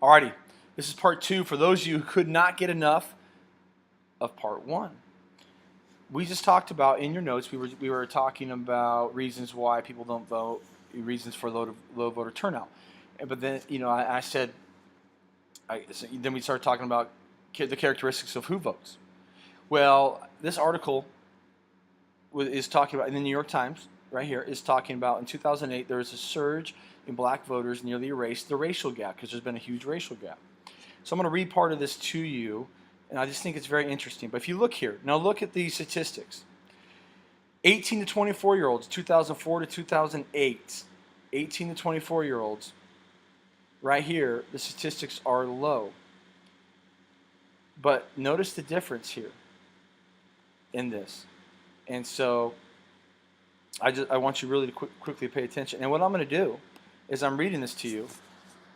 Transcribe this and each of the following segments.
Alrighty, this is part 2 for those of you who could not get enough of part 1. We just talked about, in your notes, we were talking about reasons why people don't vote, reasons for low voter turnout. But then, I said, then we started talking about the characteristics of who votes. Well, this article is talking about, in the New York Times, right here, is talking about in 2008 there was a surge in black voters nearly erased the racial gap because there's been a huge racial gap. So I'm going to read part of this to you, and I just think it's very interesting. But if you look here, now look at these statistics. 18 to 24-year-olds, 2004 to 2008, 18 to 24-year-olds, right here, the statistics are low. But notice the difference here in this. And so I want you really to quickly pay attention. And what I'm going to do is I'm reading this to you.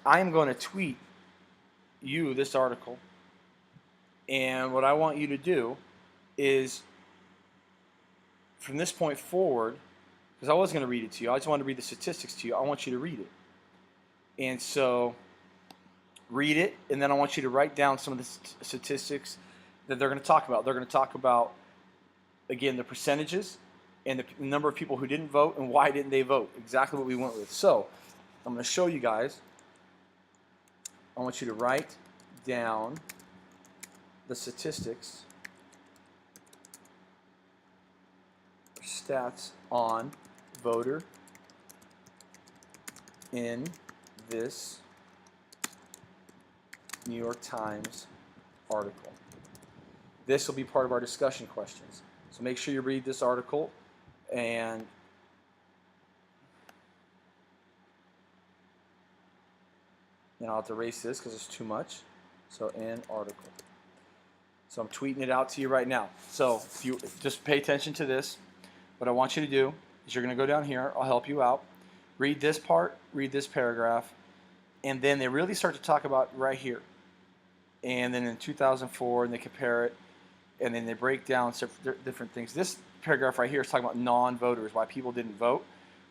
I am going to tweet you this article. And what I want you to do is, from this point forward, because I was going to read it to you, I just wanted to read the statistics to you. I want you to read it. And so read it, and then I want you to write down some of the statistics that they're going to talk about. They're going to talk about, again, the percentages and the number of people who didn't vote and why didn't they vote. Exactly what we went with. So I'm going to show you guys. I want you to write down the statistics, stats on voter in this New York Times article. This will be part of our discussion questions. So make sure you read this article, and I'll have to erase this because it's too much. So an article. So I'm tweeting it out to you right now. So if you just pay attention to this, what I want you to do is you're going to go down here. I'll help you out. Read this part, read this paragraph, and then they really start to talk about right here. And then in 2004, and they compare it, and then they break down different things. This paragraph right here is talking about non-voters, why people didn't vote.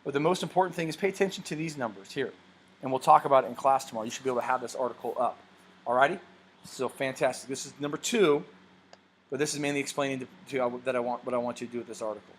But the most important thing is pay attention to these numbers here. And we'll talk about it in class tomorrow. You should be able to have this article up. Alrighty? So fantastic. This is number 2, but this is mainly explaining to you what I want you to do with this article.